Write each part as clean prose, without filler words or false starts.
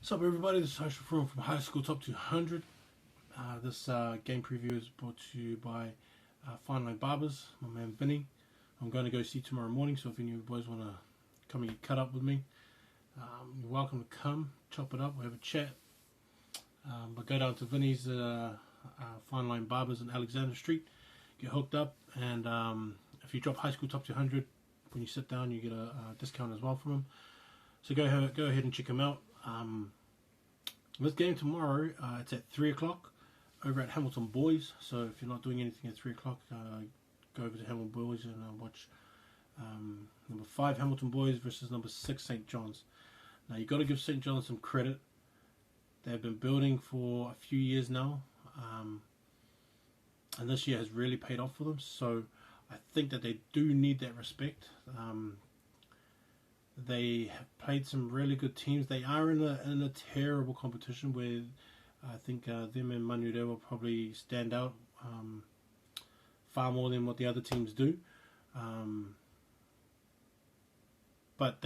What's up, everybody? This is Social from High School Top 200. This game preview is brought to you by Fine Line Barbers, my man Vinny. I'm going to go see tomorrow morning, so if any of you boys want to come and get cut up with me, you're welcome to come, chop it up, we'll have a chat. But go down to Vinny's Fine Line Barbers in Alexander Street, get hooked up, and if you drop High School Top 200, when you sit down, you get a discount as well from him. So go ahead and check him out. This game tomorrow, it's at 3 o'clock over at Hamilton Boys. So if you're not doing anything at 3 o'clock, go over to Hamilton Boys and watch number 5 Hamilton Boys versus number 6 St. John's. Now you've got to give St. John's some credit. They've been building for a few years now, and this year has really paid off for them. So I think that they do need that respect. They have played some really good teams. They are in a terrible competition where I think them and Manuel will probably stand out far more than what the other teams do. But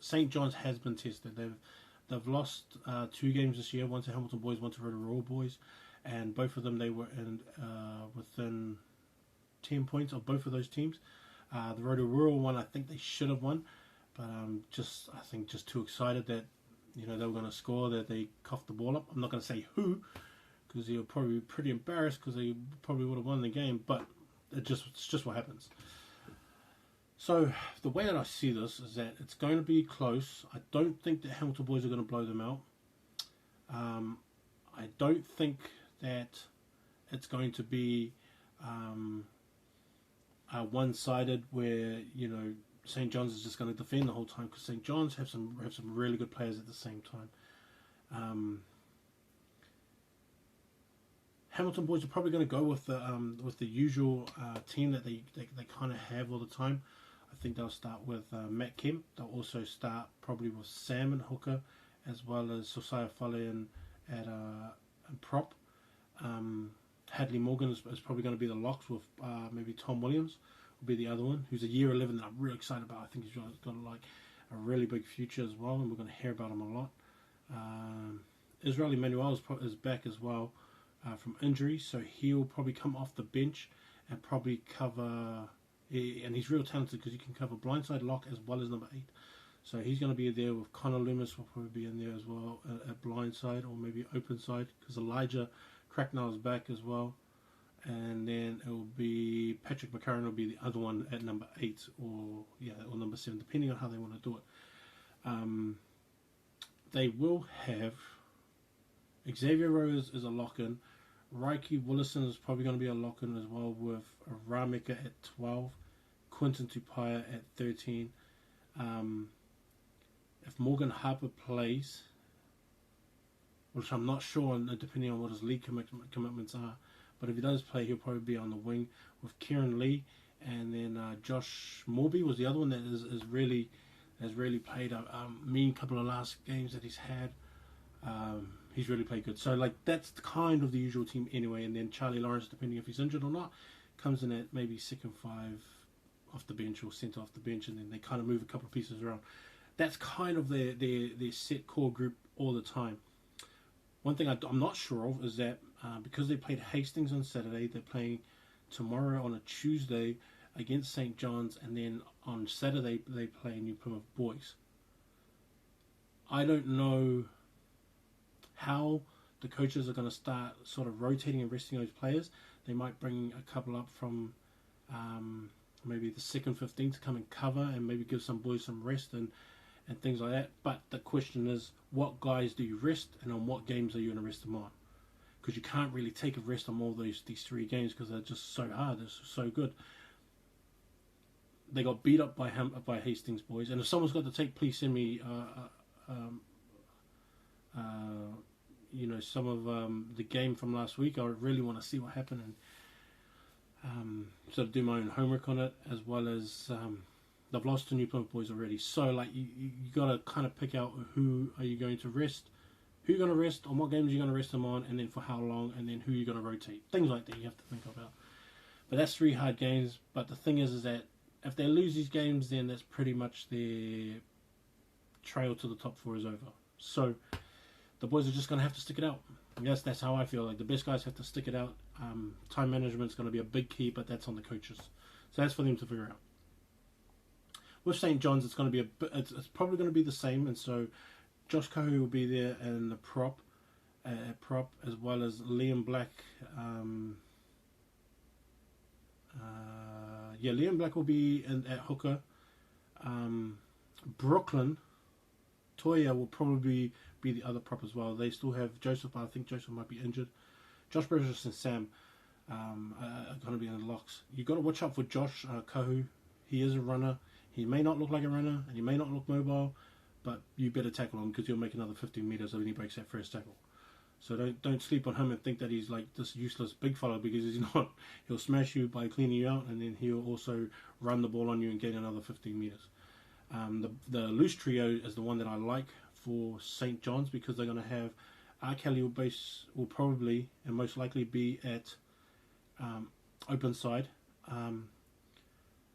St. John's has been tested. They've lost 2 games this year. One to Hamilton Boys, one to Rotorua Boys, and both of them they were within 10 points of both of those teams. The Rotorua one, I think they should have won, but I think just too excited that they were going to score, that they coughed the ball up. I'm not going to say who, because they were probably pretty embarrassed because they probably would have won the game, but it's just what happens. So the way that I see this is that it's going to be close. I don't think that Hamilton Boys are going to blow them out. I don't think that it's going to be one-sided where St. John's is just going to defend the whole time, because St. John's have some really good players at the same time. Hamilton Boys are probably going to go with the usual team that they kind of have all the time. I think they'll start with Matt Kemp. They'll also start probably with Sam and hooker, as well as Sosaya Fale at prop. Hadley Morgan is probably going to be the locks, with maybe Tom Williams will be the other one, who's a year 11 that I'm really excited about. I think he's got like a really big future as well, and we're going to hear about him a lot. Israel Emmanuel is back as well from injury, so he'll probably come off the bench and probably cover, and he's real talented because he can cover blindside, lock, as well as number 8. So he's going to be there with Connor Loomis, will probably be in there as well at blindside or maybe open side, because Elijah Cracknell is back as well, and then it will be Patrick McCarron will be the other one at number 8 or number 7, depending on how they want to do it. They will have Xavier Rose is a lock-in. Reiki Willison is probably going to be a lock-in as well, with Rameka at 12, Quinton Tupaya at 13. If Morgan Harper plays, which I'm not sure, depending on what his league commitments are, but if he does play, he'll probably be on the wing with Kieran Lee, and then Josh Morby was the other one that has really played a mean couple of last games that he's had. He's really played good. So that's kind of the usual team anyway, and then Charlie Lawrence, depending if he's injured or not, comes in at maybe second 5 off the bench or centre off the bench, and then they kind of move a couple of pieces around. That's kind of their set core group all the time. One thing I'm not sure of is that because they played Hastings on Saturday, they're playing tomorrow on a Tuesday against St. John's, and then on Saturday they play New Plymouth Boys. I don't know how the coaches are going to start sort of rotating and resting those players. They might bring a couple up from maybe the second 15 to come and cover, and maybe give some boys some rest and things like that. But the question is, what guys do you rest, and on what games are you going to rest them on? Because you can't really take a rest on all these 3 games, because they're just so hard, they're so good. They got beat up by Hastings Boys, and if someone's got the tape, please send me some of the game from last week. I really want to see what happened, and sort of do my own homework on it, as well as they've lost to New Plymouth Boys already. So you got to kind of pick out who are you going to rest, who you're going to rest, on what games you're going to rest them on, and then for how long, and then who you're going to rotate. Things like that you have to think about. But that's 3 hard games. But the thing is that if they lose these games, then that's pretty much their trail to the top 4 is over. So the boys are just going to have to stick it out. Yes, that's how I feel. Like the best guys have to stick it out. Time management is going to be a big key, but that's on the coaches. So that's for them to figure out. With St. John's, it's going to be it's probably going to be the same, and so Josh Cohu will be there in the prop, as well as Liam Black. Liam Black will be at hooker. Brooklyn, Toya will probably be the other prop as well. They still have Joseph, but I think Joseph might be injured. Josh Burgess and Sam are going to be in the locks. You've got to watch out for Josh Cohu. He is a runner. He may not look like a runner, and he may not look mobile, but you better tackle him because he'll make another 15 meters when he breaks that first tackle. So don't sleep on him and think that he's like this useless big fellow, because he's not. He'll smash you by cleaning you out, and then he'll also run the ball on you and gain another 15 meters. The loose trio is the one that I like for St. John's, because they're going to have R. Kelly will probably and most likely be at open side.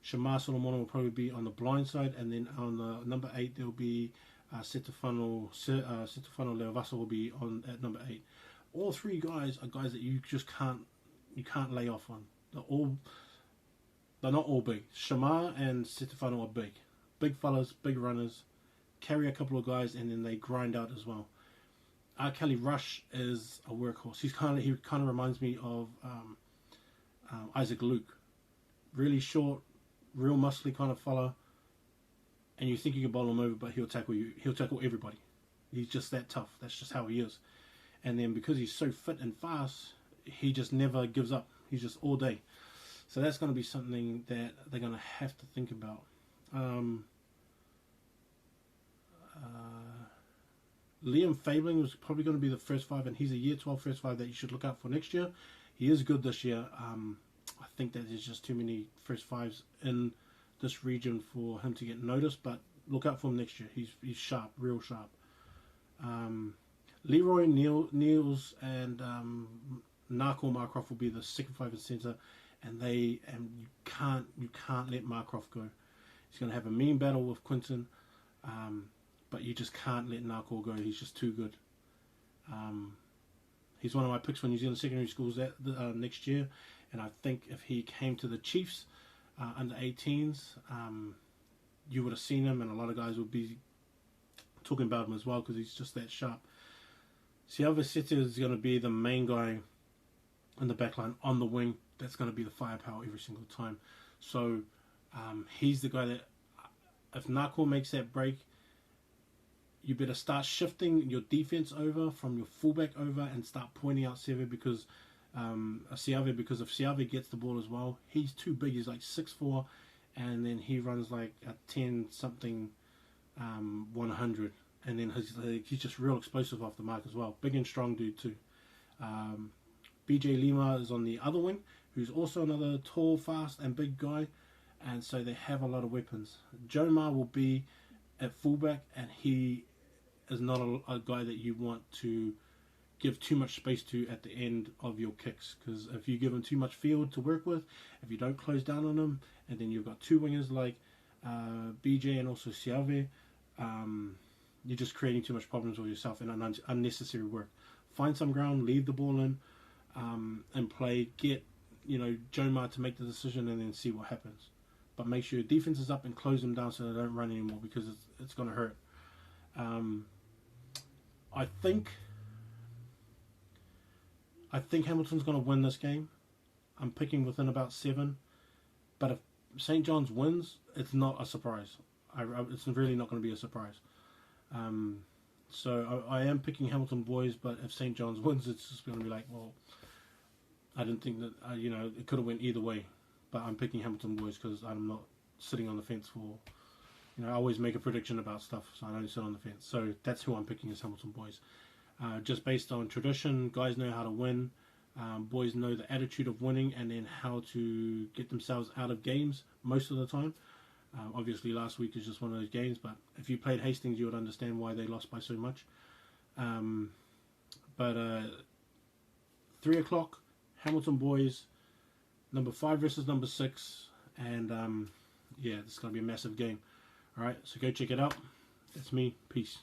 Shamar Solomon will probably be on the blind side, and then on the number 8 there will be Setufano Leovasa will be on at number 8. All three guys are guys that you just can't lay off on. They're not all big. Shamar and Setufano are big fellas, big runners, carry a couple of guys, and then they grind out as well. R. Kelly Rush is a workhorse. He kind of reminds me of Isaac Luke, really short, real muscly kind of fella, and you think you can bowl him over, but he'll tackle you. He'll tackle everybody. He's just that tough. That's just how he is. And then because he's so fit and fast, he just never gives up. He's just all day. So that's going to be something that they're going to have to think about. Liam Fabling was probably going to be the first 5, and he's a year 12 first 5 that you should look out for next year. He is good this year. I think that there's just too many first 5s in this region for him to get noticed, but look out for him next year. He's sharp, real sharp. Leroy Niels and Narco Markroft will be the second 5 and centre, and you can't let Markroft go. He's going to have a mean battle with Quinton, but you just can't let Narco go. He's just too good. He's one of my picks for New Zealand secondary schools next year, and I think if he came to the Chiefs under 18s, you would have seen him, and a lot of guys would be talking about him as well, because he's just that sharp. Siava Sete is going to be the main guy in the backline on the wing. That's going to be the firepower every single time. So he's the guy that, if Narco makes that break, you better start shifting your defense over from your fullback over and start pointing out Siave, because if Siave gets the ball as well, he's too big. He's like 6'4", and then he runs like a 10 something 100, and then he's just real explosive off the mark as well. Big and strong dude too. BJ Lima is on the other wing, who's also another tall, fast and big guy, and so they have a lot of weapons. Jomar will be at fullback, and he is not a guy that you want to give too much space to at the end of your kicks, because if you give him too much field to work with, if you don't close down on him, and then you've got two wingers like BJ and also Siave, you're just creating too much problems for yourself and unnecessary work. Find some ground, leave the ball in, and play. Get Jomar to make the decision, and then see what happens. But make sure your defense is up and close them down so they don't run anymore, because it's going to hurt. I think Hamilton's going to win this game. I'm picking within about 7. But if St. John's wins, it's not a surprise. It's really not going to be a surprise. So I am picking Hamilton boys, but if St. John's wins, it's just going to be like, well, I didn't think that, it could have went either way. But I'm picking Hamilton boys because I'm not sitting on the fence for, I always make a prediction about stuff, so I don't sit on the fence. So that's who I'm picking as Hamilton boys. Just based on tradition, guys know how to win. Boys know the attitude of winning, and then how to get themselves out of games most of the time. Obviously, last week is just one of those games, but if you played Hastings, you would understand why they lost by so much. 3 o'clock, Hamilton boys, number 5 versus number 6, and this is going to be a massive game. Alright, so go check it out. That's me. Peace.